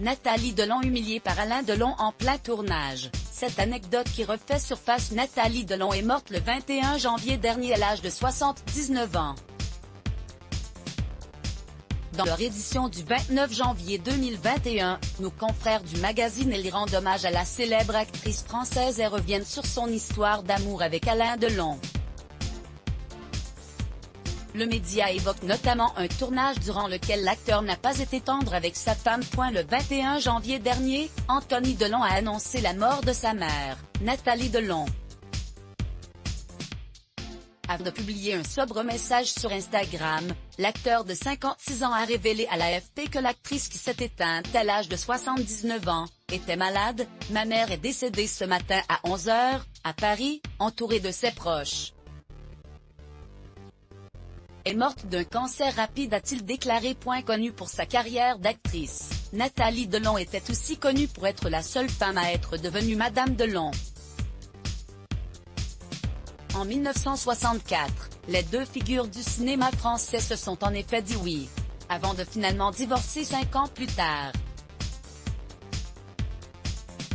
Nathalie Delon humiliée par Alain Delon en plein tournage. Cette anecdote qui refait surface. Nathalie Delon est morte le 21 janvier dernier à l'âge de 79 ans. Dans leur édition du 29 janvier 2021, nos confrères du magazine Elle rendent hommage à la célèbre actrice française et reviennent sur son histoire d'amour avec Alain Delon. Le média évoque notamment un tournage durant lequel l'acteur n'a pas été tendre avec sa femme. Le 21 janvier dernier, Anthony Delon a annoncé la mort de sa mère, Nathalie Delon. Avant de publier un sobre message sur Instagram, l'acteur de 56 ans a révélé à l'AFP que l'actrice qui s'est éteinte à l'âge de 79 ans, était malade. « Ma mère est décédée ce matin à 11 h, à Paris, entourée de ses proches. Est morte d'un cancer rapide », a-t-il déclaré. Connue pour sa carrière d'actrice, Nathalie Delon était aussi connue pour être la seule femme à être devenue Madame Delon. En 1964, les deux figures du cinéma français se sont en effet dit oui, avant de finalement divorcer 5 ans plus tard.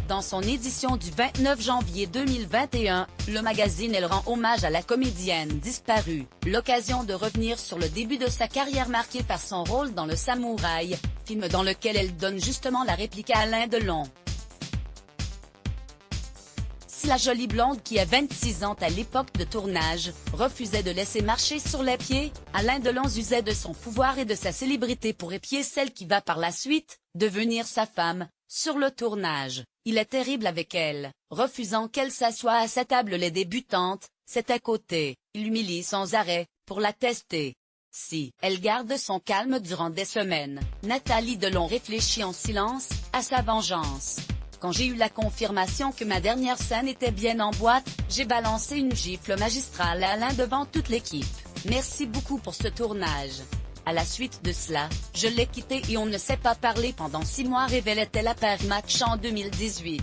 Dans son édition du 29 janvier 2021, le magazine Elle rend hommage à la comédienne disparue, l'occasion de revenir sur le début de sa carrière marquée par son rôle dans Le Samouraï, film dans lequel elle donne justement la réplique à Alain Delon. Si la jolie blonde qui a 26 ans à l'époque de tournage, refusait de laisser marcher sur les pieds, Alain Delon usait de son pouvoir et de sa célébrité pour épier celle qui va par la suite devenir sa femme. Sur le tournage, il est terrible avec elle, refusant qu'elle s'assoie à sa table. Les débutantes, c'est à côté, il l'humilie sans arrêt, pour la tester. Si elle garde son calme durant des semaines, Nathalie Delon réfléchit en silence à sa vengeance. Quand j'ai eu la confirmation que ma dernière scène était bien en boîte, j'ai balancé une gifle magistrale à Alain devant toute l'équipe. Merci beaucoup pour ce tournage. À la suite de cela, je l'ai quitté et on ne s'est pas parlé pendant 6 mois, révélait-elle à Paris Match en 2018.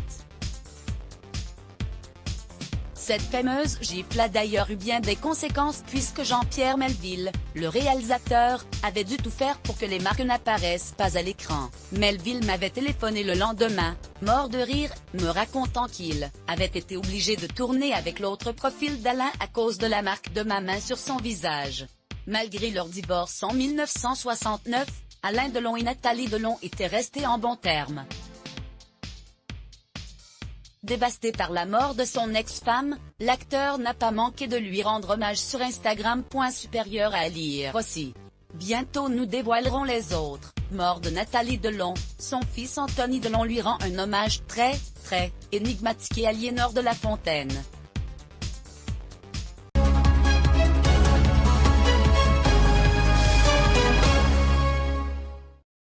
Cette fameuse gifle a d'ailleurs eu bien des conséquences puisque Jean-Pierre Melville, le réalisateur, avait dû tout faire pour que les marques n'apparaissent pas à l'écran. Melville m'avait téléphoné le lendemain, mort de rire, me racontant qu'il avait été obligé de tourner avec l'autre profil d'Alain à cause de la marque de ma main sur son visage. Malgré leur divorce en 1969, Alain Delon et Nathalie Delon étaient restés en bons termes. Dévasté par la mort de son ex-femme, l'acteur n'a pas manqué de lui rendre hommage sur Instagram. Supérieur à lire aussi. Bientôt nous dévoilerons les autres. Mort de Nathalie Delon, son fils Anthony Delon lui rend un hommage très énigmatique et Aliénor de la Fontaine.